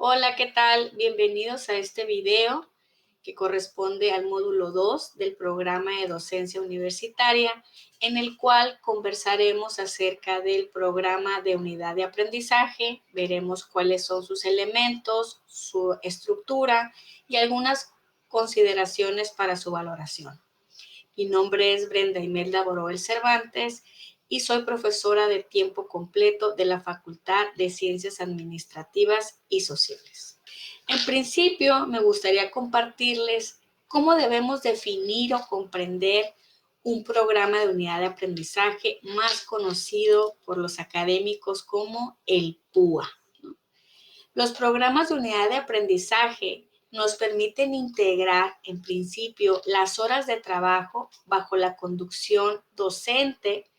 Hola, ¿qué tal? Bienvenidos a este video que corresponde al módulo 2 del programa de docencia universitaria, en el cual conversaremos acerca del programa de unidad de aprendizaje, veremos cuáles son sus elementos, su estructura y algunas consideraciones para su valoración. Mi nombre es Brenda Imelda Boroel Cervantes y soy profesora de tiempo completo de la Facultad de Ciencias Administrativas y Sociales. En principio, me gustaría compartirles cómo debemos definir o comprender un programa de unidad de aprendizaje más conocido por los académicos como el PUA. Los programas de unidad de aprendizaje nos permiten integrar, en principio, las horas de trabajo bajo la conducción docente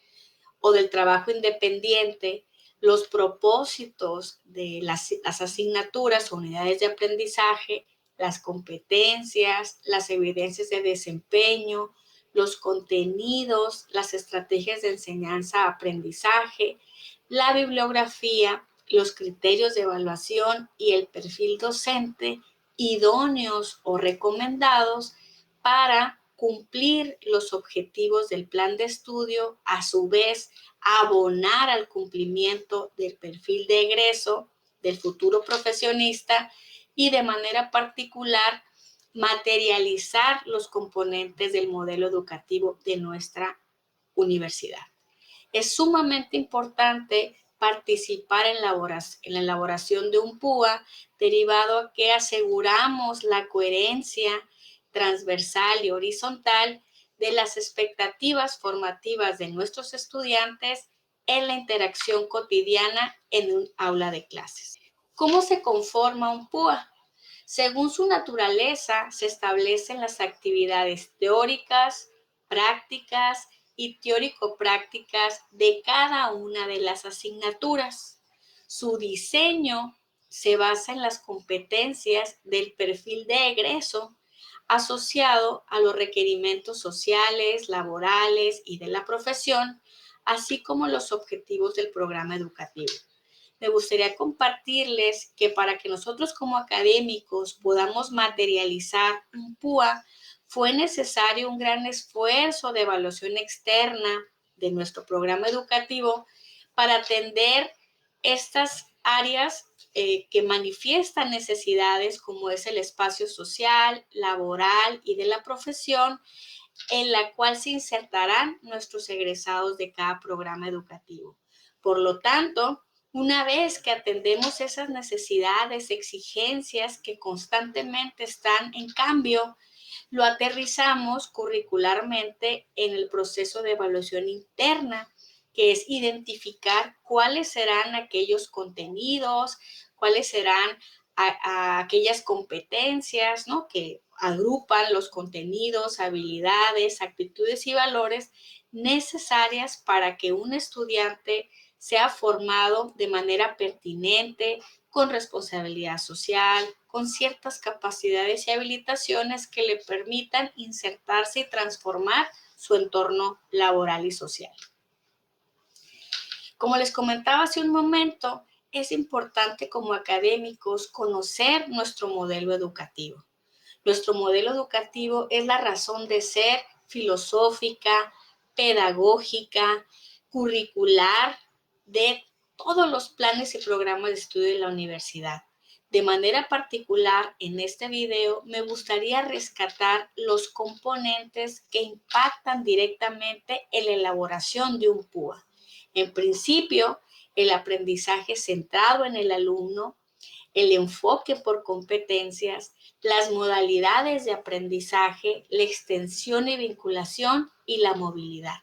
o del trabajo independiente, los propósitos de las asignaturas o unidades de aprendizaje, las competencias, las evidencias de desempeño, los contenidos, las estrategias de enseñanza-aprendizaje, la bibliografía, los criterios de evaluación y el perfil docente idóneos o recomendados para cumplir los objetivos del plan de estudio, a su vez abonar al cumplimiento del perfil de egreso del futuro profesionista y de manera particular materializar los componentes del modelo educativo de nuestra universidad. Es sumamente importante participar en la elaboración de un PUA, derivado a que aseguramos la coherencia transversal y horizontal de las expectativas formativas de nuestros estudiantes en la interacción cotidiana en un aula de clases. ¿Cómo se conforma un PUA? Según su naturaleza, se establecen las actividades teóricas, prácticas y teórico-prácticas de cada una de las asignaturas. Su diseño se basa en las competencias del perfil de egreso asociado a los requerimientos sociales, laborales y de la profesión, así como los objetivos del programa educativo. Me gustaría compartirles que para que nosotros como académicos podamos materializar un PUA, fue necesario un gran esfuerzo de evaluación externa de nuestro programa educativo para atender estas áreas que manifiestan necesidades como es el espacio social, laboral y de la profesión, en la cual se insertarán nuestros egresados de cada programa educativo. Por lo tanto, una vez que atendemos esas necesidades, exigencias que constantemente están en cambio, lo aterrizamos curricularmente en el proceso de evaluación interna, que es identificar cuáles serán aquellos contenidos, cuáles serán aquellas competencias, ¿no?, que agrupan los contenidos, habilidades, actitudes y valores necesarias para que un estudiante sea formado de manera pertinente, con responsabilidad social, con ciertas capacidades y habilitaciones que le permitan insertarse y transformar su entorno laboral y social. Como les comentaba hace un momento, es importante como académicos conocer nuestro modelo educativo. Nuestro modelo educativo es la razón de ser filosófica, pedagógica, curricular de todos los planes y programas de estudio de la universidad. De manera particular, en este video me gustaría rescatar los componentes que impactan directamente en la elaboración de un PUA. En principio, el aprendizaje centrado en el alumno, el enfoque por competencias, las modalidades de aprendizaje, la extensión y vinculación y la movilidad.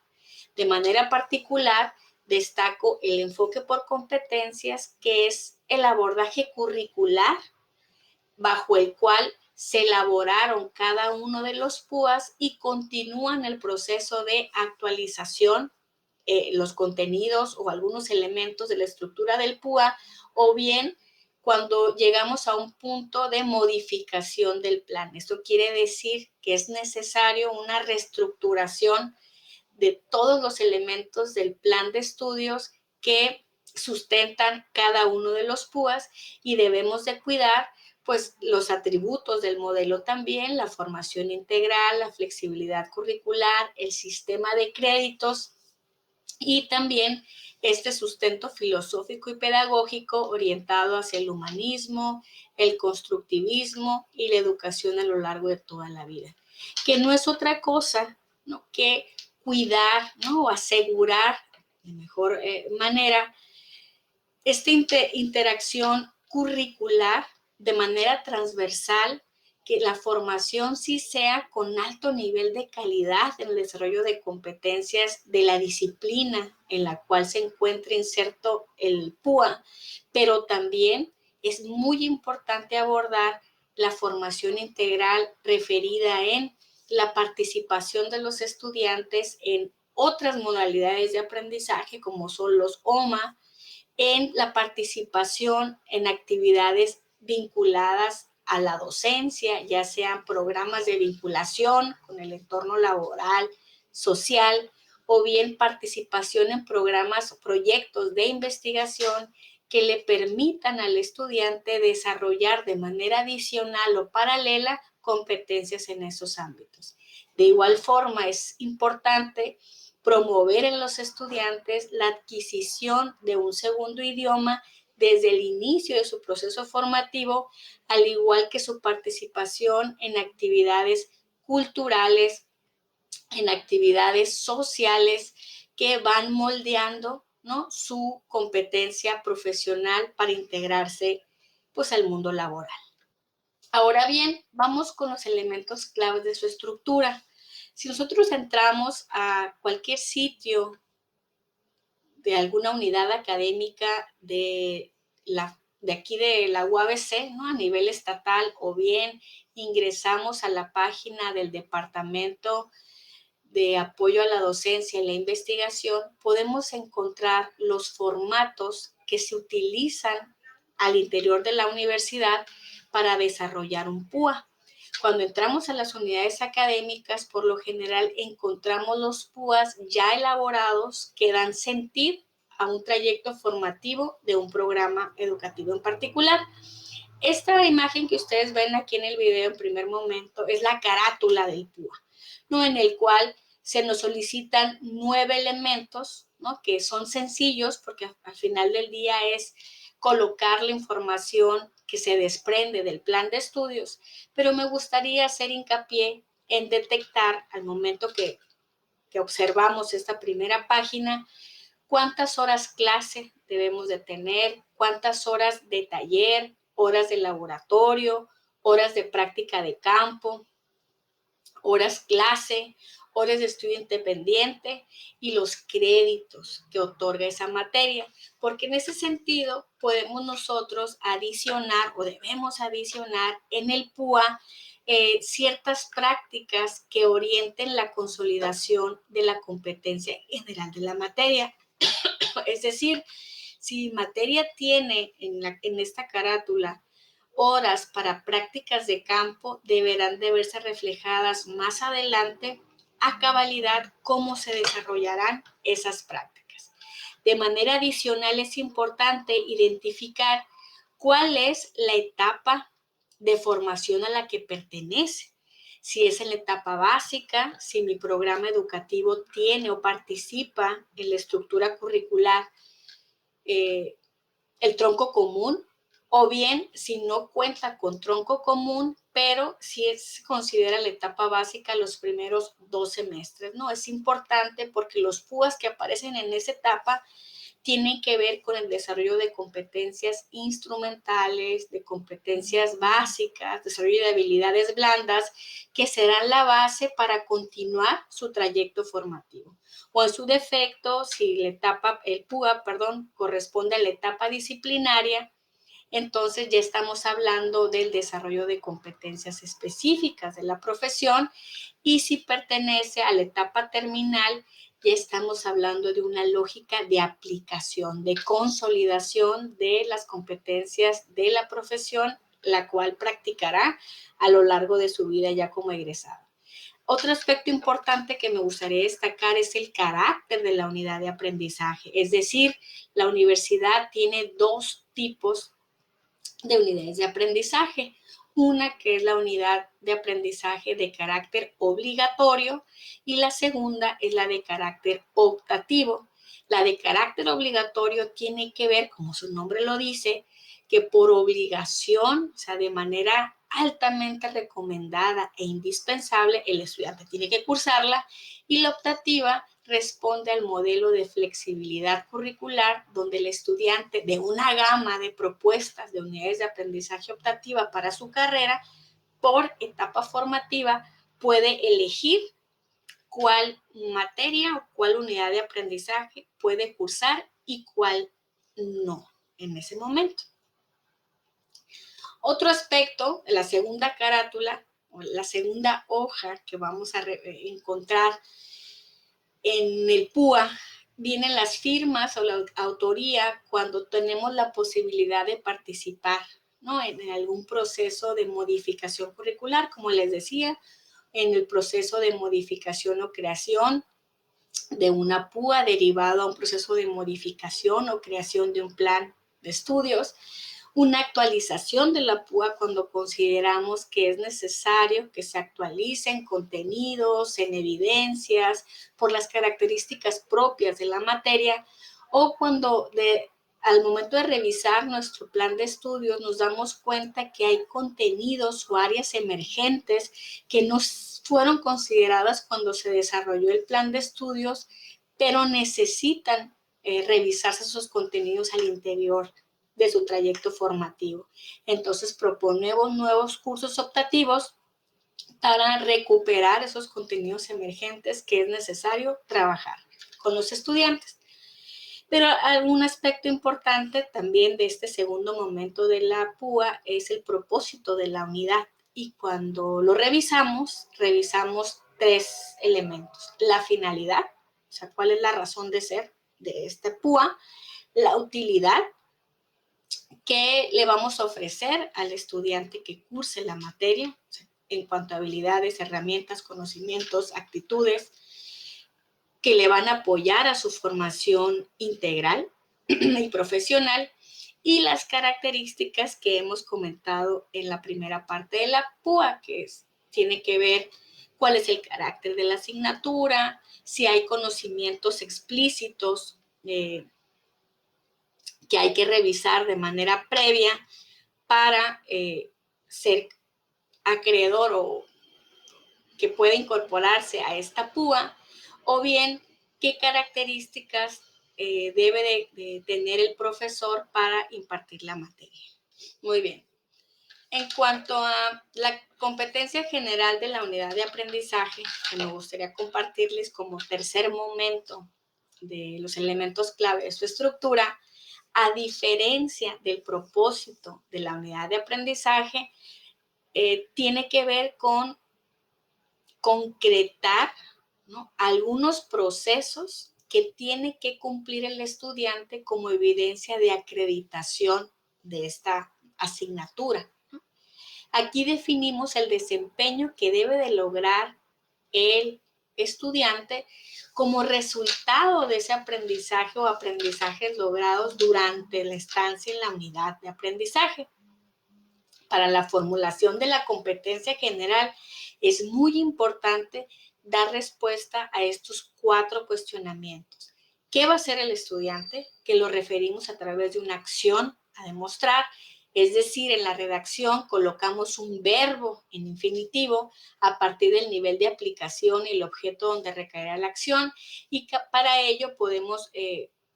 De manera particular, destaco el enfoque por competencias, que es el abordaje curricular bajo el cual se elaboraron cada uno de los PUAs y continúan el proceso de actualización, los contenidos o algunos elementos de la estructura del PUA, o bien cuando llegamos a un punto de modificación del plan. Esto quiere decir que es necesario una reestructuración de todos los elementos del plan de estudios que sustentan cada uno de los PUAs y debemos de cuidar pues los atributos del modelo también, la formación integral, la flexibilidad curricular, el sistema de créditos y también este sustento filosófico y pedagógico orientado hacia el humanismo, el constructivismo y la educación a lo largo de toda la vida, que no es otra cosa, ¿no?, que cuidar, ¿no?, o asegurar de mejor manera esta interacción curricular de manera transversal, que la formación sí sea con alto nivel de calidad en el desarrollo de competencias de la disciplina en la cual se encuentra inserto el PUA, pero también es muy importante abordar la formación integral referida en la participación de los estudiantes en otras modalidades de aprendizaje como son los OMA, en la participación en actividades vinculadas a la docencia, ya sean programas de vinculación con el entorno laboral, social, o bien participación en programas o proyectos de investigación que le permitan al estudiante desarrollar de manera adicional o paralela competencias en esos ámbitos. De igual forma, es importante promover en los estudiantes la adquisición de un segundo idioma desde el inicio de su proceso formativo, al igual que su participación en actividades culturales, en actividades sociales que van moldeando, ¿no?, su competencia profesional para integrarse pues al mundo laboral. Ahora bien, vamos con los elementos claves de su estructura. Si nosotros entramos a cualquier sitio de alguna unidad académica de aquí de la UABC, ¿no?, a nivel estatal, o bien ingresamos a la página del Departamento de Apoyo a la Docencia y la Investigación, podemos encontrar los formatos que se utilizan al interior de la universidad para desarrollar un PUA. Cuando entramos a las unidades académicas, por lo general encontramos los PUAs ya elaborados que dan sentido a un trayecto formativo de un programa educativo en particular. Esta imagen que ustedes ven aquí en el video en primer momento es la carátula del PUA, ¿no?, en el cual se nos solicitan 9 elementos, ¿no?, que son sencillos porque al final del día es colocar la información que se desprende del plan de estudios, pero me gustaría hacer hincapié en detectar al momento que observamos esta primera página cuántas horas clase debemos de tener, cuántas horas de taller, horas de laboratorio, horas de práctica de campo, horas clase, horas de estudio independiente y los créditos que otorga esa materia, porque en ese sentido podemos nosotros adicionar o debemos adicionar en el PUA ciertas prácticas que orienten la consolidación de la competencia general de la materia. Es decir, si materia tiene en esta carátula horas para prácticas de campo, deberán de verse reflejadas más adelante a cabalidad cómo se desarrollarán esas prácticas. De manera adicional, es importante identificar cuál es la etapa de formación a la que pertenece. Si es en la etapa básica, si mi programa educativo tiene o participa en la estructura curricular el tronco común, o bien si no cuenta con tronco común, pero si se considera la etapa básica los primeros 2 semestres, ¿no? Es importante porque los PUAs que aparecen en esa etapa tienen que ver con el desarrollo de competencias instrumentales, de competencias básicas, desarrollo de habilidades blandas, que serán la base para continuar su trayecto formativo. O en su defecto, si el PUA, corresponde a la etapa disciplinaria, entonces ya estamos hablando del desarrollo de competencias específicas de la profesión, y si pertenece a la etapa terminal, ya estamos hablando de una lógica de aplicación, de consolidación de las competencias de la profesión, la cual practicará a lo largo de su vida ya como egresado. Otro aspecto importante que me gustaría destacar es el carácter de la unidad de aprendizaje. Es decir, la universidad tiene dos tipos de unidades de aprendizaje. Una que es la unidad de aprendizaje de carácter obligatorio y la segunda es la de carácter optativo. La de carácter obligatorio tiene que ver, como su nombre lo dice, que por obligación, o sea, de manera altamente recomendada e indispensable, el estudiante tiene que cursarla, y la optativa responde al modelo de flexibilidad curricular donde el estudiante de una gama de propuestas de unidades de aprendizaje optativa para su carrera por etapa formativa puede elegir cuál materia o cuál unidad de aprendizaje puede cursar y cuál no en ese momento. Otro aspecto, la segunda carátula, o la segunda hoja que vamos a encontrar en el PUA, vienen las firmas o la autoría cuando tenemos la posibilidad de participar, ¿no?, en algún proceso de modificación curricular, como les decía, en el proceso de modificación o creación de una PUA derivado a un proceso de modificación o creación de un plan de estudios, una actualización de la PUA cuando consideramos que es necesario que se actualicen contenidos, en evidencias, por las características propias de la materia, o cuando al momento de revisar nuestro plan de estudios nos damos cuenta que hay contenidos o áreas emergentes que no fueron consideradas cuando se desarrolló el plan de estudios, pero necesitan revisarse esos contenidos al interior de su trayecto formativo. Entonces proponemos nuevos cursos optativos para recuperar esos contenidos emergentes que es necesario trabajar con los estudiantes. Pero un aspecto importante también de este segundo momento de la PUA es el propósito de la unidad. Y cuando lo revisamos tres elementos. La finalidad, o sea, cuál es la razón de ser de este PUA, la utilidad, qué le vamos a ofrecer al estudiante que curse la materia, o sea, en cuanto a habilidades, herramientas, conocimientos, actitudes, que le van a apoyar a su formación integral y profesional, y las características que hemos comentado en la primera parte de la PUA, que tiene que ver cuál es el carácter de la asignatura, si hay conocimientos explícitos que hay que revisar de manera previa para ser acreedor o que pueda incorporarse a esta PUA, o bien qué características debe de tener el profesor para impartir la materia. Muy bien. En cuanto a la competencia general de la unidad de aprendizaje, que me gustaría compartirles como tercer momento de los elementos clave de su estructura, a diferencia del propósito de la unidad de aprendizaje, tiene que ver con concretar, ¿no?, algunos procesos que tiene que cumplir el estudiante como evidencia de acreditación de esta asignatura. Aquí definimos el desempeño que debe de lograr el estudiante como resultado de ese aprendizaje o aprendizajes logrados durante la estancia en la unidad de aprendizaje. Para la formulación de la competencia general es muy importante dar respuesta a estos 4 cuestionamientos. ¿Qué va a hacer el estudiante? Que lo referimos a través de una acción a demostrar. Es decir, en la redacción colocamos un verbo en infinitivo a partir del nivel de aplicación y el objeto donde recaerá la acción, y para ello podemos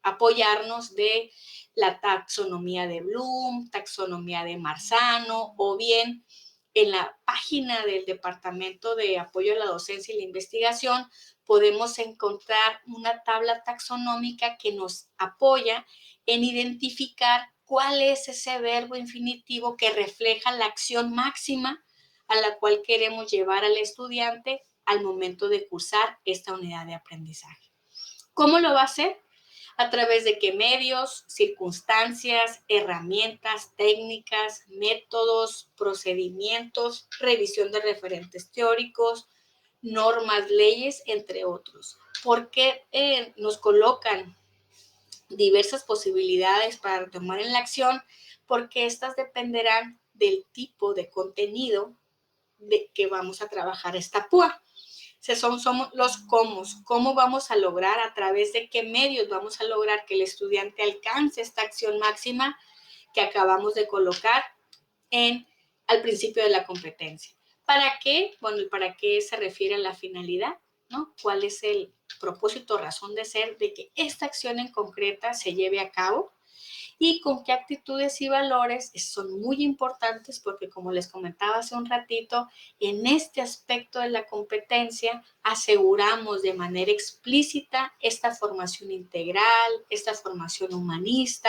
apoyarnos de la taxonomía de Bloom, taxonomía de Marzano, o bien en la página del Departamento de Apoyo a la Docencia y la Investigación podemos encontrar una tabla taxonómica que nos apoya en identificar cuál es ese verbo infinitivo que refleja la acción máxima a la cual queremos llevar al estudiante al momento de cursar esta unidad de aprendizaje. ¿Cómo lo va a hacer? ¿A través de qué medios, circunstancias, herramientas, técnicas, métodos, procedimientos, revisión de referentes teóricos, normas, leyes, entre otros. ¿Por qué nos colocan diversas posibilidades para retomar en la acción? Porque estas dependerán del tipo de contenido de que vamos a trabajar esta PUA. Somos los cómo vamos a lograr, a través de qué medios vamos a lograr que el estudiante alcance esta acción máxima que acabamos de colocar al principio de la competencia. ¿Para qué? Bueno, el para qué se refiere a la finalidad, ¿no? ¿Cuál es el propósito, razón de ser de que esta acción en concreta se lleve a cabo? Y con qué actitudes y valores son muy importantes, porque como les comentaba hace un ratito, en este aspecto de la competencia aseguramos de manera explícita esta formación integral, esta formación humanista,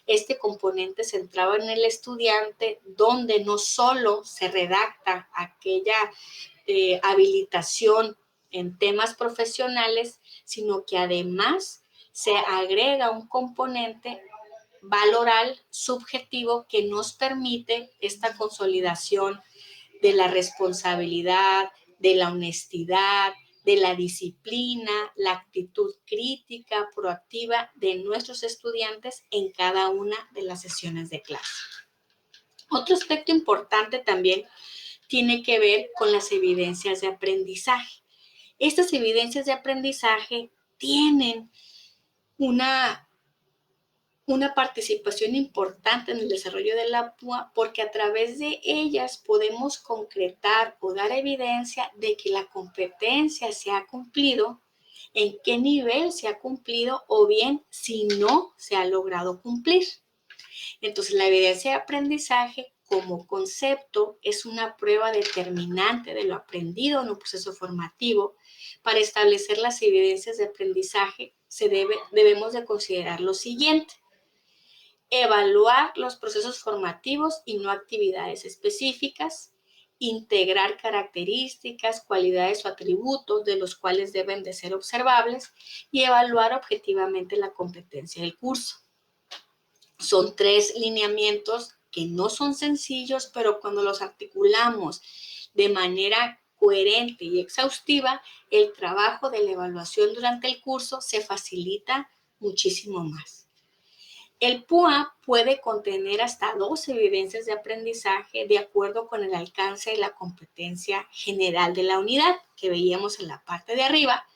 este componente centrado en el estudiante, donde no solo se redacta aquella habilitación en temas profesionales, sino que además se agrega un componente valoral subjetivo que nos permite esta consolidación de la responsabilidad, de la honestidad, de la disciplina, la actitud crítica, proactiva de nuestros estudiantes en cada una de las sesiones de clase. Otro aspecto importante también tiene que ver con las evidencias de aprendizaje. Estas evidencias de aprendizaje tienen una participación importante en el desarrollo de la PUA, porque a través de ellas podemos concretar o dar evidencia de que la competencia se ha cumplido, en qué nivel se ha cumplido o bien si no se ha logrado cumplir. Entonces, la evidencia de aprendizaje como concepto es una prueba determinante de lo aprendido en un proceso formativo. Para establecer las evidencias de aprendizaje debemos de considerar lo siguiente: evaluar los procesos formativos y no actividades específicas, integrar características, cualidades o atributos de los cuales deben de ser observables y evaluar objetivamente la competencia del curso. Son 3 lineamientos que no son sencillos, pero cuando los articulamos de manera coherente y exhaustiva, el trabajo de la evaluación durante el curso se facilita muchísimo más. El PUA puede contener hasta 2 evidencias de aprendizaje de acuerdo con el alcance y la competencia general de la unidad, que veíamos en la parte de arriba,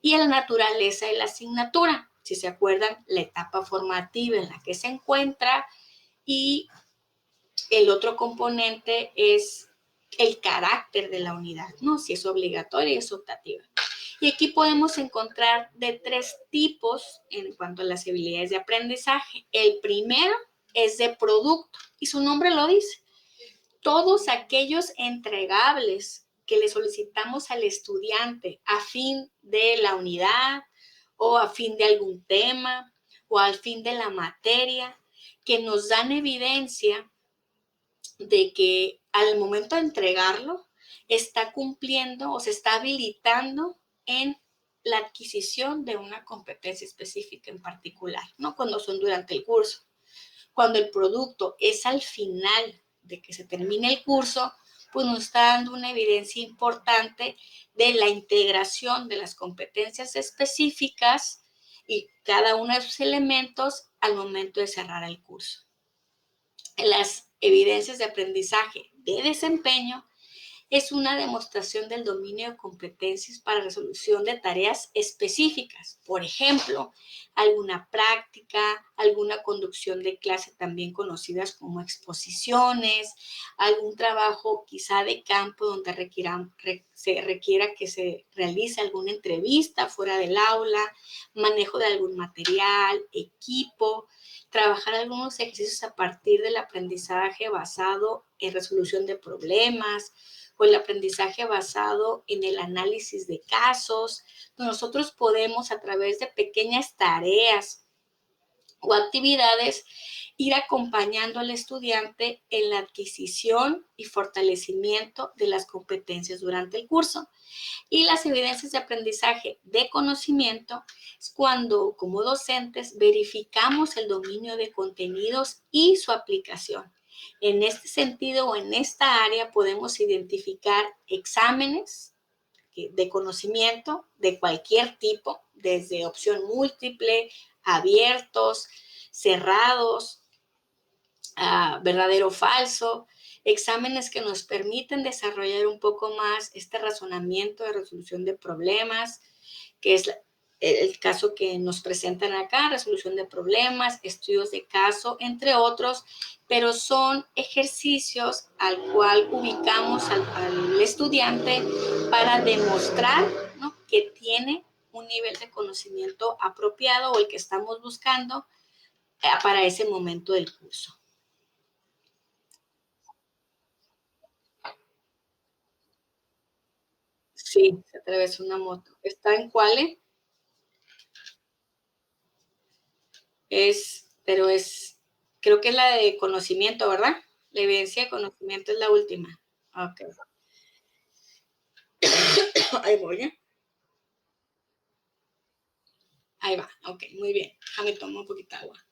y la naturaleza de la asignatura. Si se acuerdan, la etapa formativa en la que se encuentra, y el otro componente es el carácter de la unidad, ¿no? Si es obligatoria y es optativa. Y aquí podemos encontrar de 3 tipos en cuanto a las habilidades de aprendizaje. El primero es de producto, y su nombre lo dice. Todos aquellos entregables que le solicitamos al estudiante a fin de la unidad o a fin de algún tema o al fin de la materia, que nos dan evidencia de que al momento de entregarlo está cumpliendo o se está habilitando en la adquisición de una competencia específica en particular, no cuando son durante el curso. Cuando el producto es al final de que se termine el curso, pues nos está dando una evidencia importante de la integración de las competencias específicas y cada uno de sus elementos al momento de cerrar el curso. Las evidencias de aprendizaje de desempeño es una demostración del dominio de competencias para resolución de tareas específicas. Por ejemplo, alguna práctica, alguna conducción de clase, también conocidas como exposiciones, algún trabajo quizá de campo donde se requiera que se realice alguna entrevista fuera del aula, manejo de algún material, equipo, trabajar algunos ejercicios a partir del aprendizaje basado en resolución de problemas, o el aprendizaje basado en el análisis de casos. Nosotros podemos, a través de pequeñas tareas o actividades, ir acompañando al estudiante en la adquisición y fortalecimiento de las competencias durante el curso. Y las evidencias de aprendizaje de conocimiento es cuando, como docentes, verificamos el dominio de contenidos y su aplicación. En este sentido o en esta área podemos identificar exámenes, de conocimiento de cualquier tipo, desde opción múltiple, abiertos, cerrados, verdadero o falso, exámenes que nos permiten desarrollar un poco más este razonamiento de resolución de problemas, que es el caso que nos presentan acá, resolución de problemas, estudios de caso, entre otros, pero son ejercicios al cual ubicamos al estudiante para demostrar, ¿no?, que tiene un nivel de conocimiento apropiado o el que estamos buscando para ese momento del curso. Sí, se atravesó una moto. ¿Está en cuál? Pero creo que es la de conocimiento, ¿verdad? La evidencia de conocimiento es la última. Ok. Ahí voy, ¿eh? Ahí va, ok, muy bien. Déjame tomar un poquito de agua.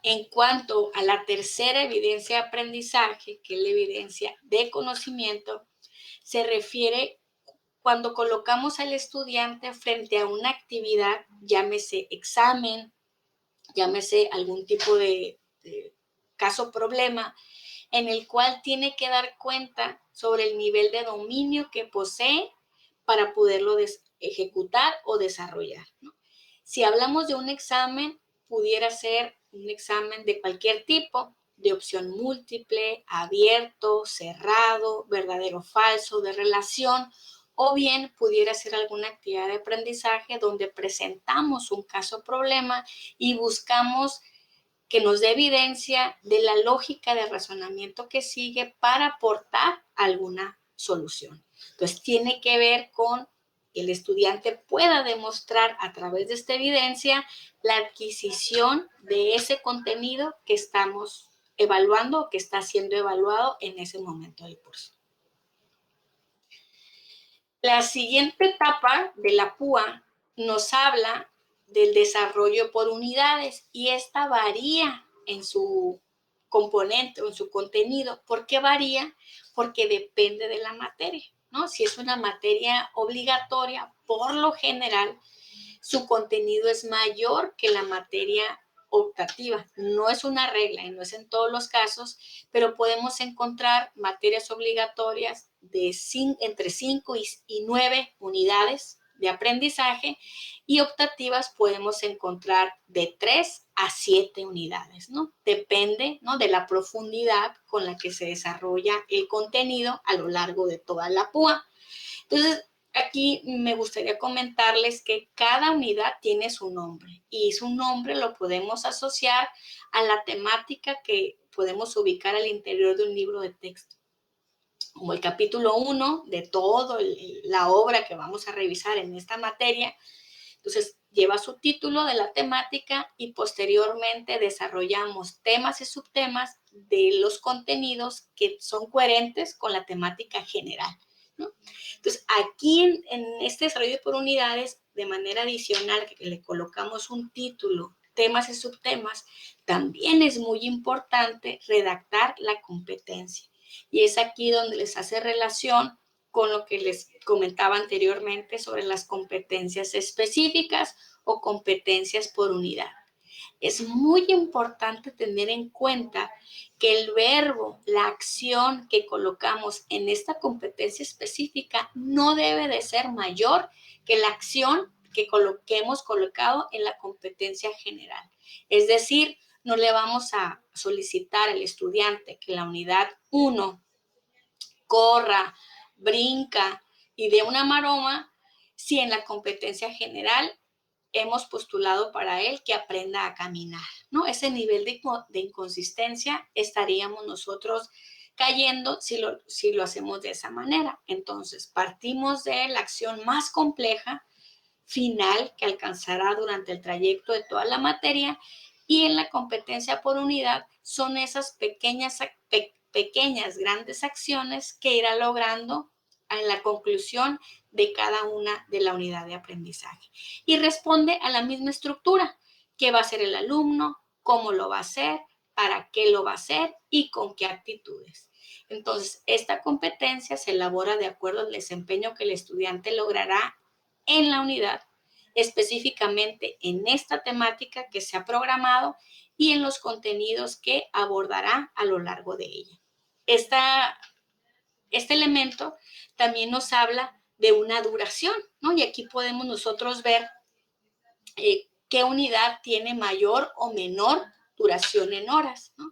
En cuanto a la tercera evidencia de aprendizaje, que es la evidencia de conocimiento, se refiere cuando colocamos al estudiante frente a una actividad, llámese examen, llámese algún tipo de caso problema, en el cual tiene que dar cuenta sobre el nivel de dominio que posee para poderlo ejecutar o desarrollar, ¿no? Si hablamos de un examen, pudiera ser un examen de cualquier tipo, de opción múltiple, abierto, cerrado, verdadero o falso, de relación, o bien pudiera ser alguna actividad de aprendizaje donde presentamos un caso problema y buscamos que nos dé evidencia de la lógica de razonamiento que sigue para aportar alguna solución. Entonces, tiene que ver con que el estudiante pueda demostrar a través de esta evidencia la adquisición de ese contenido que estamos evaluando o que está siendo evaluado en ese momento del curso. La siguiente etapa de la PUA nos habla del desarrollo por unidades y esta varía en su componente o en su contenido. ¿Por qué varía? Porque depende de la materia, ¿no? Si es una materia obligatoria, por lo general, su contenido es mayor que la materia optativa. No es una regla y no es en todos los casos, pero podemos encontrar materias obligatorias de entre 5 y 9 unidades de aprendizaje y optativas podemos encontrar de 3 a 7 unidades, ¿no? Depende, ¿no?, de la profundidad con la que se desarrolla el contenido a lo largo de toda la PUA. Entonces, aquí me gustaría comentarles que cada unidad tiene su nombre y su nombre lo podemos asociar a la temática que podemos ubicar al interior de un libro de texto. Como el capítulo 1 de toda la obra que vamos a revisar en esta materia, entonces lleva su título de la temática y posteriormente desarrollamos temas y subtemas de los contenidos que son coherentes con la temática general, ¿no? Entonces, aquí en este desarrollo por unidades, de manera adicional, que le colocamos un título, temas y subtemas, también es muy importante redactar la competencia. Y es aquí donde les hace relación con lo que les comentaba anteriormente sobre las competencias específicas o competencias por unidad. Es muy importante tener en cuenta que el verbo, la acción que colocamos en esta competencia específica no debe de ser mayor que la acción que hemos colocado en la competencia general. Es decir, no le vamos a solicitar al estudiante que la unidad 1 corra, brinca y dé una maroma si en la competencia general hemos postulado para él que aprenda a caminar, ¿no? Ese nivel de inconsistencia estaríamos nosotros cayendo si lo hacemos de esa manera. Entonces, partimos de la acción más compleja, final, que alcanzará durante el trayecto de toda la materia, y en la competencia por unidad son esas pequeñas, grandes acciones que irá logrando en la conclusión de cada una de la unidad de aprendizaje. Y responde a la misma estructura: qué va a hacer el alumno, cómo lo va a hacer, para qué lo va a hacer y con qué actitudes. Entonces, esta competencia se elabora de acuerdo al desempeño que el estudiante logrará en la unidad, específicamente en esta temática que se ha programado y en los contenidos que abordará a lo largo de ella. Este elemento también nos habla de una duración, ¿no? Y aquí podemos nosotros ver qué unidad tiene mayor o menor duración en horas, ¿no?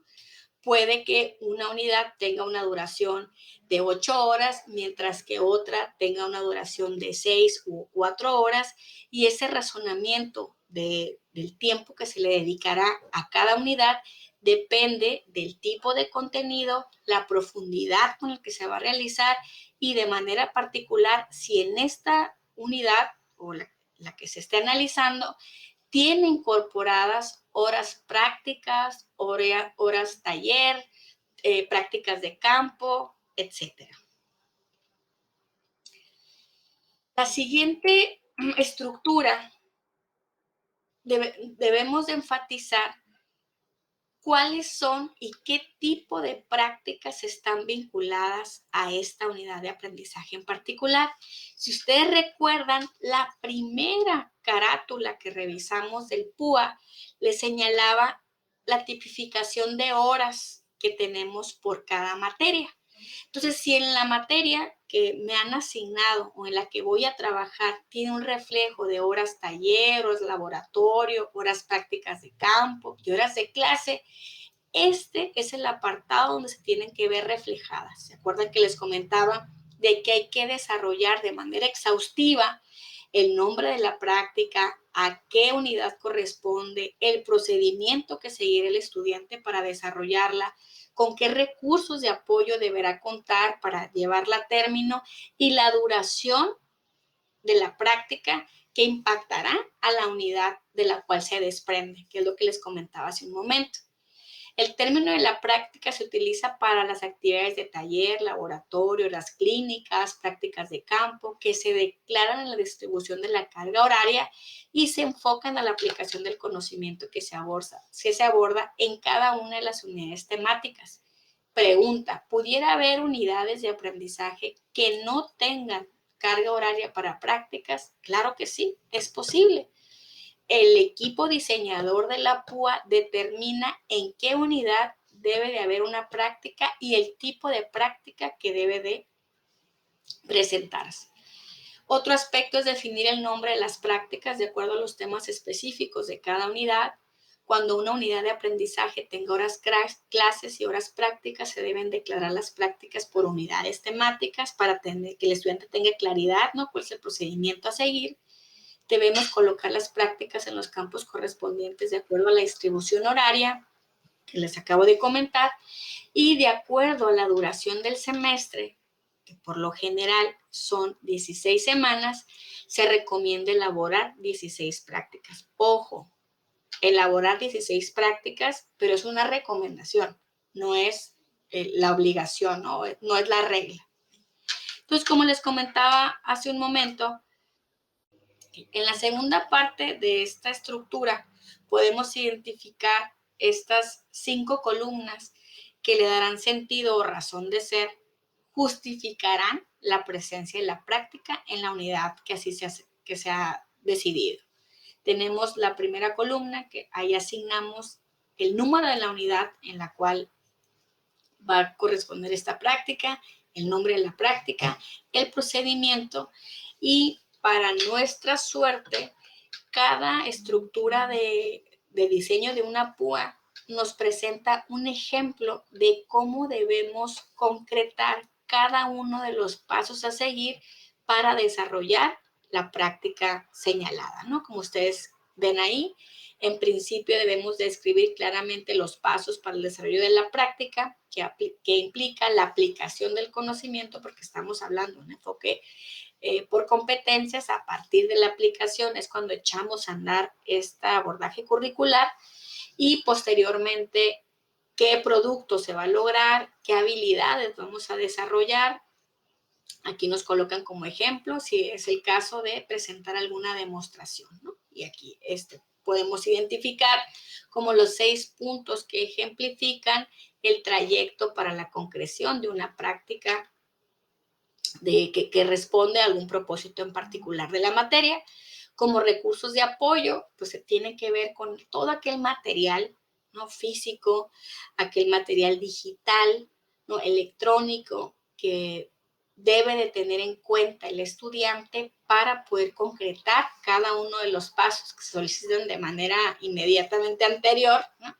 Puede que una unidad tenga una duración de 8 horas, mientras que otra tenga una duración de 6 u 4 horas, y ese razonamiento del tiempo que se le dedicará a cada unidad depende del tipo de contenido, la profundidad con la que se va a realizar y de manera particular si en esta unidad o la que se esté analizando tiene incorporadas horas prácticas, horas taller, prácticas de campo, etc. La siguiente estructura debemos de enfatizar cuáles son y qué tipo de prácticas están vinculadas a esta unidad de aprendizaje en particular. Si ustedes recuerdan, la primera carátula que revisamos del PUA le señalaba la tipificación de horas que tenemos por cada materia. Entonces, si en la materia que me han asignado o en la que voy a trabajar tiene un reflejo de horas taller, horas laboratorio, horas prácticas de campo y horas de clase, este es el apartado donde se tienen que ver reflejadas. ¿Se acuerdan que les comentaba de que hay que desarrollar de manera exhaustiva el nombre de la práctica, a qué unidad corresponde, el procedimiento que seguirá el estudiante para desarrollarla, con qué recursos de apoyo deberá contar para llevarla a término y la duración de la práctica que impactará a la unidad de la cual se desprende, que es lo que les comentaba hace un momento. El término de la práctica se utiliza para las actividades de taller, laboratorio, las clínicas, prácticas de campo, que se declaran en la distribución de la carga horaria y se enfocan a la aplicación del conocimiento que se aborda en cada una de las unidades temáticas. Pregunta, ¿pudiera haber unidades de aprendizaje que no tengan carga horaria para prácticas? Claro que sí, es posible. El equipo diseñador de la PUA determina en qué unidad debe de haber una práctica y el tipo de práctica que debe de presentarse. Otro aspecto es definir el nombre de las prácticas de acuerdo a los temas específicos de cada unidad. Cuando una unidad de aprendizaje tenga horas clases y horas prácticas, se deben declarar las prácticas por unidades temáticas para que el estudiante tenga claridad, ¿no? Cuál es el procedimiento a seguir. Debemos colocar las prácticas en los campos correspondientes de acuerdo a la distribución horaria que les acabo de comentar y de acuerdo a la duración del semestre, que por lo general son 16 semanas, se recomienda elaborar 16 prácticas. Ojo, elaborar 16 prácticas, pero es una recomendación, no es la obligación, no es la regla. Entonces, como les comentaba hace un momento, en la segunda parte de esta estructura podemos identificar estas 5 columnas que le darán sentido o razón de ser, justificarán la presencia de la práctica en la unidad que así se ha decidido. Tenemos la primera columna que ahí asignamos el número de la unidad en la cual va a corresponder esta práctica, el nombre de la práctica, el procedimiento y para nuestra suerte, cada estructura de diseño de una PUA nos presenta un ejemplo de cómo debemos concretar cada uno de los pasos a seguir para desarrollar la práctica señalada, ¿no? Como ustedes ven ahí, en principio debemos describir claramente los pasos para el desarrollo de la práctica que implica la aplicación del conocimiento, porque estamos hablando de un enfoque por competencias. A partir de la aplicación es cuando echamos a andar este abordaje curricular y posteriormente qué producto se va a lograr, qué habilidades vamos a desarrollar. Aquí nos colocan como ejemplo si es el caso de presentar alguna demostración, ¿no? Y aquí podemos identificar como los 6 puntos que ejemplifican el trayecto para la concreción de una práctica que responde a algún propósito en particular de la materia. Como recursos de apoyo, pues se tiene que ver con todo aquel material, ¿no?, físico, aquel material digital, ¿no?, electrónico, que debe de tener en cuenta el estudiante para poder concretar cada uno de los pasos que se solicitan de manera inmediatamente anterior, ¿no?,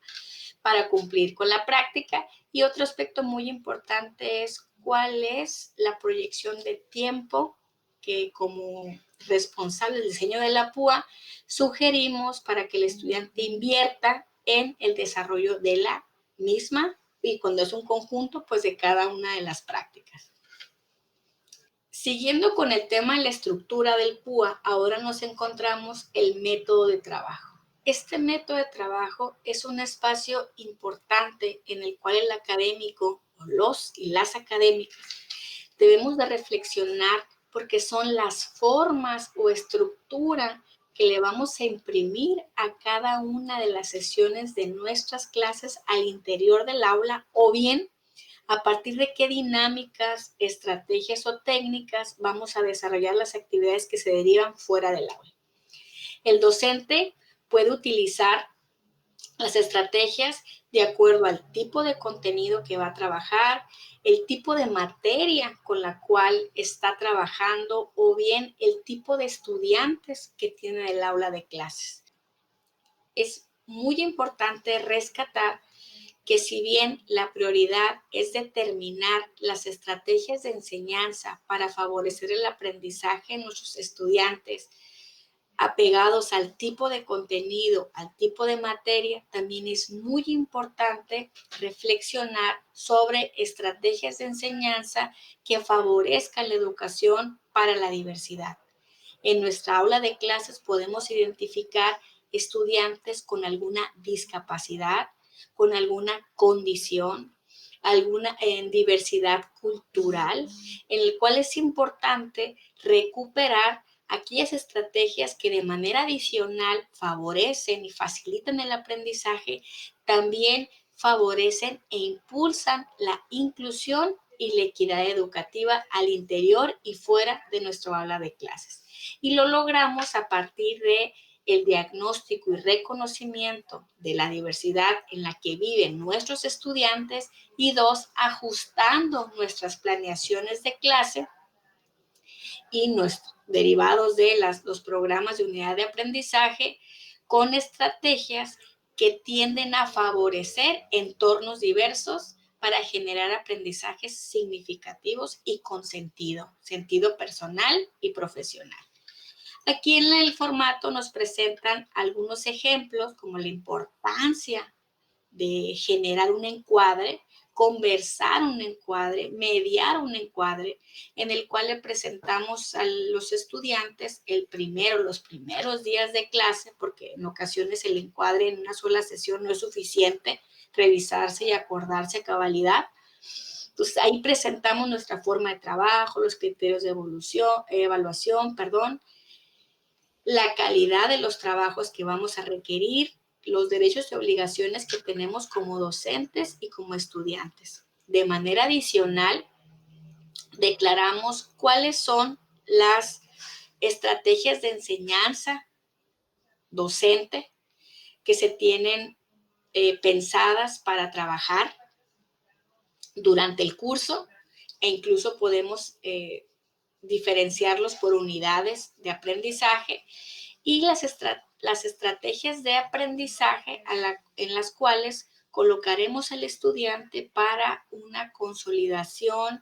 para cumplir con la práctica. Y otro aspecto muy importante es cuál es la proyección de tiempo que como responsable del diseño de la PUA sugerimos para que el estudiante invierta en el desarrollo de la misma, y cuando es un conjunto, pues de cada una de las prácticas. Siguiendo con el tema de la estructura del PUA, ahora nos encontramos el método de trabajo. Este método de trabajo es un espacio importante en el cual el académico, o los y las académicas, debemos de reflexionar porque son las formas o estructura que le vamos a imprimir a cada una de las sesiones de nuestras clases al interior del aula, o bien a partir de qué dinámicas, estrategias o técnicas vamos a desarrollar las actividades que se derivan fuera del aula. El docente puede utilizar las estrategias de acuerdo al tipo de contenido que va a trabajar, el tipo de materia con la cual está trabajando, o bien el tipo de estudiantes que tiene el aula de clases. Es muy importante rescatar que si bien la prioridad es determinar las estrategias de enseñanza para favorecer el aprendizaje en nuestros estudiantes, apegados al tipo de contenido, al tipo de materia, también es muy importante reflexionar sobre estrategias de enseñanza que favorezcan la educación para la diversidad. En nuestra aula de clases podemos identificar estudiantes con alguna discapacidad, con alguna condición, alguna diversidad cultural, en el cual es importante recuperar aquellas estrategias que de manera adicional favorecen y facilitan el aprendizaje, también favorecen e impulsan la inclusión y la equidad educativa al interior y fuera de nuestro aula de clases. Y lo logramos a partir de el diagnóstico y reconocimiento de la diversidad en la que viven nuestros estudiantes, y 2, ajustando nuestras planeaciones de clase y nuestros derivados de los programas de unidad de aprendizaje con estrategias que tienden a favorecer entornos diversos para generar aprendizajes significativos y con sentido personal y profesional. Aquí en el formato nos presentan algunos ejemplos como la importancia de generar un encuadre, conversar un encuadre, mediar un encuadre, en el cual le presentamos a los estudiantes los primeros días de clase, porque en ocasiones el encuadre en una sola sesión no es suficiente, revisarse y acordarse a cabalidad. Entonces ahí presentamos nuestra forma de trabajo, los criterios de evaluación, la calidad de los trabajos que vamos a requerir, los derechos y obligaciones que tenemos como docentes y como estudiantes. De manera adicional, declaramos cuáles son las estrategias de enseñanza docente que se tienen pensadas para trabajar durante el curso, e incluso podemos diferenciarlos por unidades de aprendizaje, y las estrategias de aprendizaje en las cuales colocaremos al estudiante para una consolidación,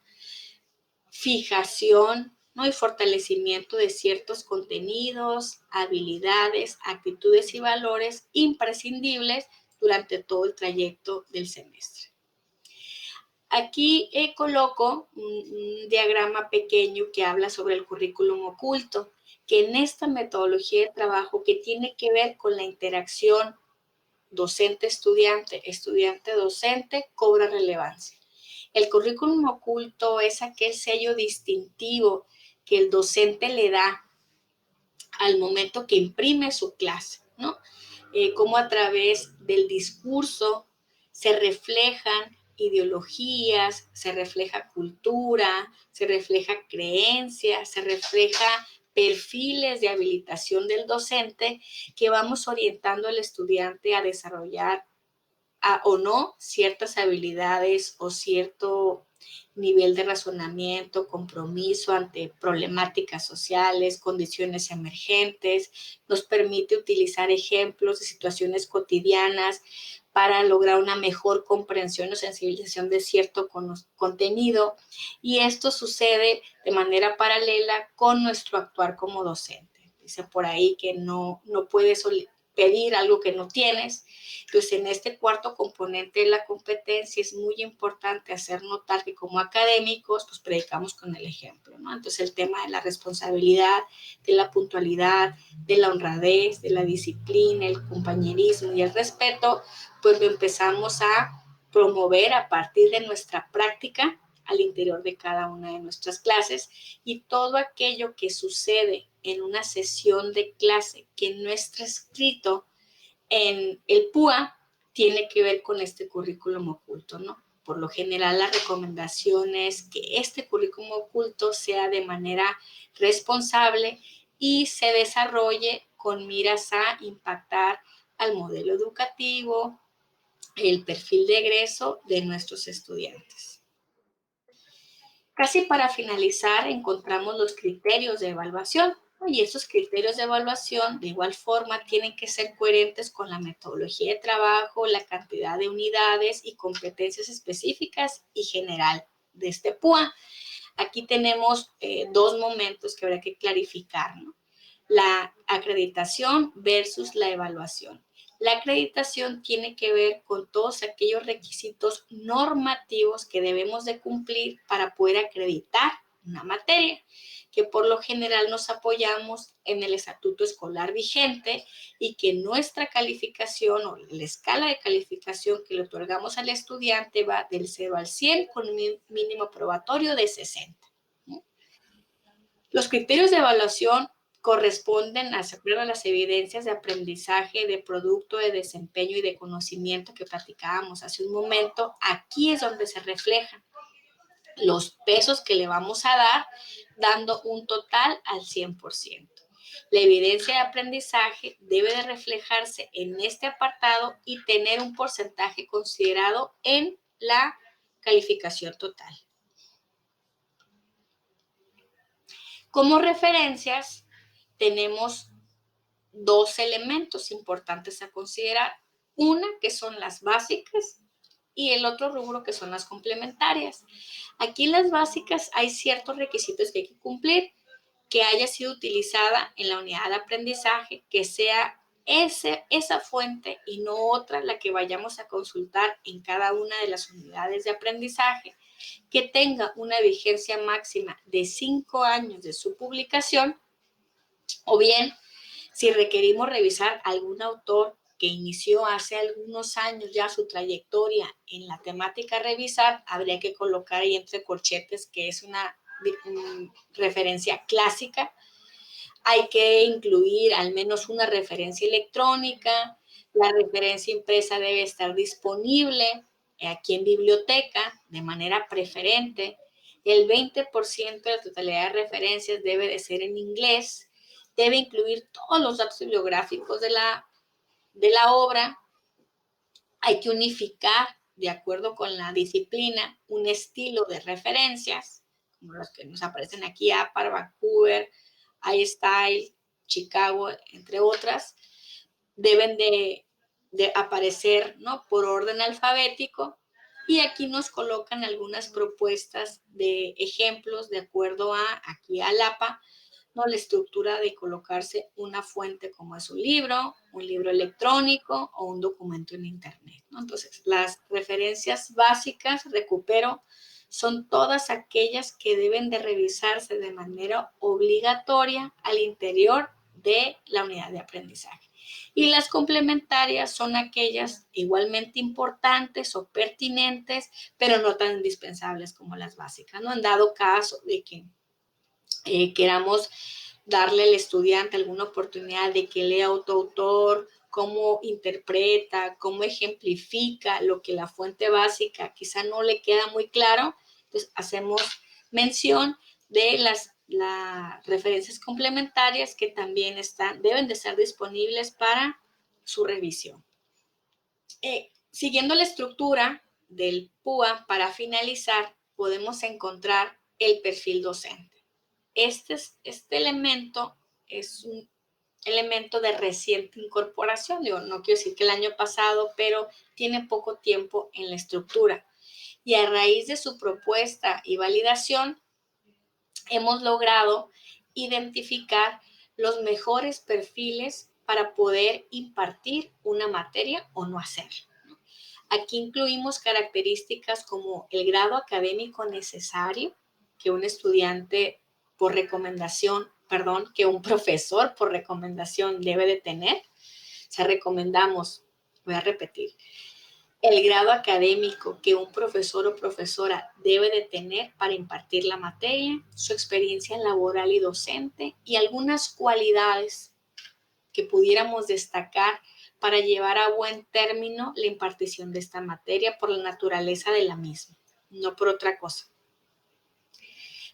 fijación, ¿no?, y fortalecimiento de ciertos contenidos, habilidades, actitudes y valores imprescindibles durante todo el trayecto del semestre. Aquí coloco un diagrama pequeño que habla sobre el currículum oculto, que en esta metodología de trabajo que tiene que ver con la interacción docente-estudiante, estudiante-docente, cobra relevancia. El currículum oculto es aquel sello distintivo que el docente le da al momento que imprime su clase, ¿no? cómo a través del discurso se reflejan ideologías, se refleja cultura, se refleja creencias, se refleja perfiles de habilitación del docente que vamos orientando al estudiante a desarrollar o no ciertas habilidades o cierto nivel de razonamiento, compromiso ante problemáticas sociales, condiciones emergentes, nos permite utilizar ejemplos de situaciones cotidianas para lograr una mejor comprensión o sensibilización de cierto contenido, y esto sucede de manera paralela con nuestro actuar como docente. Dice por ahí que no puedes pedir algo que no tienes. Entonces, en este cuarto componente de la competencia es muy importante hacer notar que como académicos, pues predicamos con el ejemplo, ¿no? Entonces, el tema de la responsabilidad, de la puntualidad, de la honradez, de la disciplina, el compañerismo y el respeto, pues lo empezamos a promover a partir de nuestra práctica al interior de cada una de nuestras clases, y todo aquello que sucede en una sesión de clase que no está escrito en el PUA tiene que ver con este currículum oculto, ¿no? Por lo general, la recomendación es que este currículum oculto sea de manera responsable y se desarrolle con miras a impactar al modelo educativo, el perfil de egreso de nuestros estudiantes. Casi para finalizar, encontramos los criterios de evaluación, ¿no? Y esos criterios de evaluación, de igual forma, tienen que ser coherentes con la metodología de trabajo, la cantidad de unidades y competencias específicas y general de este PUA. Aquí tenemos dos momentos que habrá que clarificar, ¿no? La acreditación versus la evaluación. La acreditación tiene que ver con todos aquellos requisitos normativos que debemos de cumplir para poder acreditar una materia, que por lo general nos apoyamos en el estatuto escolar vigente y que nuestra calificación o la escala de calificación que le otorgamos al estudiante va del 0 al 100 con un mínimo probatorio de 60. Los criterios de evaluación corresponden a las evidencias de aprendizaje, de producto, de desempeño y de conocimiento que platicábamos hace un momento. Aquí es donde se reflejan los pesos que le vamos a dar, dando un total al 100%. La evidencia de aprendizaje debe de reflejarse en este apartado y tener un porcentaje considerado en la calificación total. Como referencias, tenemos dos elementos importantes a considerar. Una, que son las básicas, y el otro rubro, que son las complementarias. Aquí en las básicas hay ciertos requisitos que hay que cumplir: que haya sido utilizada en la unidad de aprendizaje, que sea esa fuente y no otra la que vayamos a consultar en cada una de las unidades de aprendizaje, que tenga una vigencia máxima de 5 años de su publicación, o bien, si requerimos revisar algún autor que inició hace algunos años ya su trayectoria en la temática a revisar, habría que colocar ahí entre corchetes que es una referencia clásica. Hay que incluir al menos una referencia electrónica. La referencia impresa debe estar disponible aquí en biblioteca de manera preferente. El 20% de la totalidad de referencias debe de ser en inglés. Debe incluir todos los datos bibliográficos de la obra. Hay que unificar, de acuerdo con la disciplina, un estilo de referencias, como los que nos aparecen aquí: APAR, Vancouver, iStyle, Chicago, entre otras. Deben de aparecer, ¿no?, por orden alfabético, y aquí nos colocan algunas propuestas de ejemplos de acuerdo a, aquí al APA, ¿no?, la estructura de colocarse una fuente como es un libro electrónico o un documento en internet, ¿no? Entonces, las referencias básicas, recupero, son todas aquellas que deben de revisarse de manera obligatoria al interior de la unidad de aprendizaje. Y las complementarias son aquellas igualmente importantes o pertinentes, pero no tan indispensables como las básicas, ¿no? En dado caso de que queramos darle al estudiante alguna oportunidad de que lea otro autor cómo interpreta, cómo ejemplifica lo que la fuente básica quizá no le queda muy claro. Entonces, hacemos mención de las referencias complementarias que también deben de estar disponibles para su revisión. Siguiendo la estructura del PUA, para finalizar, podemos encontrar el perfil docente. Este elemento es un elemento de reciente incorporación. Digo, no quiero decir que el año pasado, pero tiene poco tiempo en la estructura. Y a raíz de su propuesta y validación, hemos logrado identificar los mejores perfiles para poder impartir una materia o no hacerlo. Aquí incluimos características como el grado académico necesario que un estudiante por recomendación, que un profesor por recomendación debe de tener. O sea, recomendamos, voy a repetir, el grado académico que un profesor o profesora debe de tener para impartir la materia, su experiencia laboral y docente y algunas cualidades que pudiéramos destacar para llevar a buen término la impartición de esta materia por la naturaleza de la misma, no por otra cosa.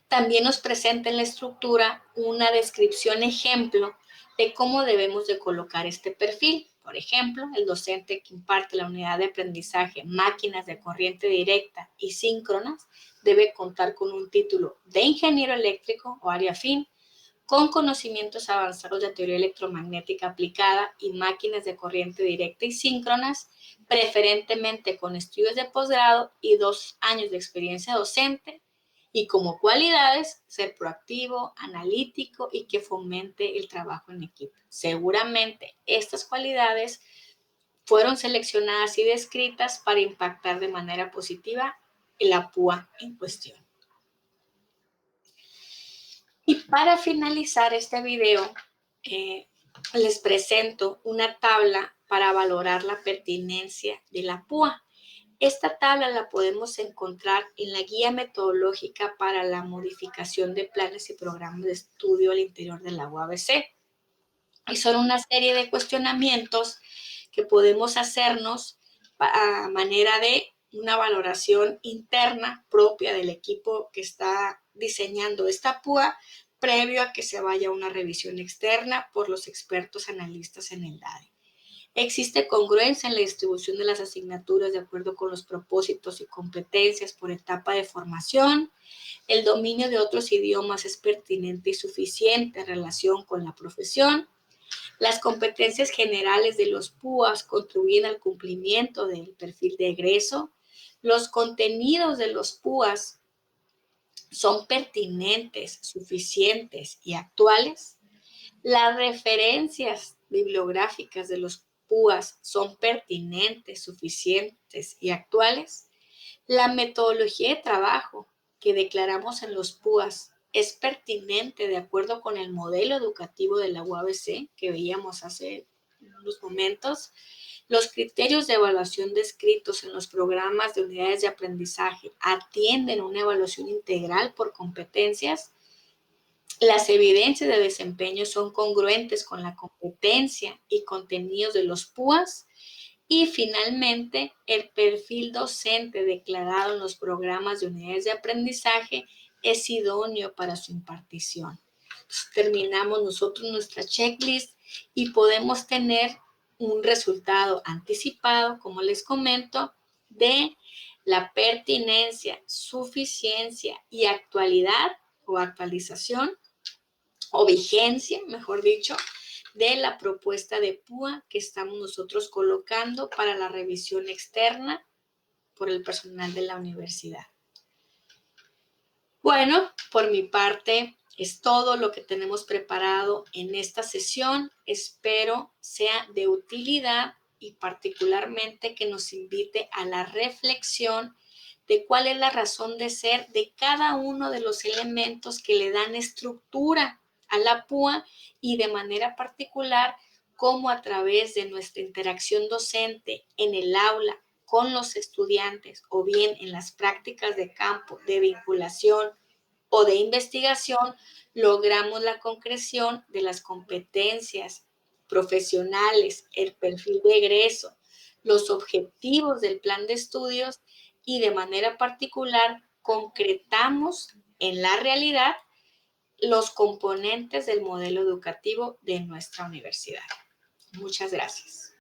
También nos presenta en la estructura una descripción ejemplo de cómo debemos de colocar este perfil. Por ejemplo, el docente que imparte la unidad de aprendizaje máquinas de corriente directa y síncronas debe contar con un título de ingeniero eléctrico o área afín, con conocimientos avanzados de teoría electromagnética aplicada y máquinas de corriente directa y síncronas, preferentemente con estudios de posgrado y 2 años de experiencia docente, y como cualidades, ser proactivo, analítico y que fomente el trabajo en equipo. Seguramente estas cualidades fueron seleccionadas y descritas para impactar de manera positiva en la PUA en cuestión. Y para finalizar este video, les presento una tabla para valorar la pertinencia de la PUA. Esta tabla la podemos encontrar en la guía metodológica para la modificación de planes y programas de estudio al interior de la UABC. Y son una serie de cuestionamientos que podemos hacernos a manera de una valoración interna propia del equipo que está diseñando esta PUA, previo a que se vaya a una revisión externa por los expertos analistas en el DADE. Existe congruencia en la distribución de las asignaturas de acuerdo con los propósitos y competencias por etapa de formación. El dominio de otros idiomas es pertinente y suficiente en relación con la profesión. Las competencias generales de los PUAs contribuyen al cumplimiento del perfil de egreso. Los contenidos de los PUAs son pertinentes, suficientes y actuales. Las referencias bibliográficas de los PUAs son pertinentes, suficientes y actuales. La metodología de trabajo que declaramos en los PUAs es pertinente de acuerdo con el modelo educativo de la UABC que veíamos hace unos momentos. Los criterios de evaluación descritos en los programas de unidades de aprendizaje atienden a una evaluación integral por competencias. Las evidencias de desempeño son congruentes con la competencia y contenidos de los PUAs. Y finalmente, el perfil docente declarado en los programas de unidades de aprendizaje es idóneo para su impartición. Entonces, terminamos nosotros nuestra checklist y podemos tener un resultado anticipado, como les comento, de la pertinencia, suficiencia y actualidad o actualización o vigencia, mejor dicho, de la propuesta de PUA que estamos nosotros colocando para la revisión externa por el personal de la universidad. Bueno, por mi parte es todo lo que tenemos preparado en esta sesión. Espero sea de utilidad y particularmente que nos invite a la reflexión de cuál es la razón de ser de cada uno de los elementos que le dan estructura a la PUA y de manera particular cómo a través de nuestra interacción docente en el aula con los estudiantes o bien en las prácticas de campo de vinculación o de investigación, logramos la concreción de las competencias profesionales, el perfil de egreso, los objetivos del plan de estudios y de manera particular concretamos en la realidad los componentes del modelo educativo de nuestra universidad. Muchas gracias.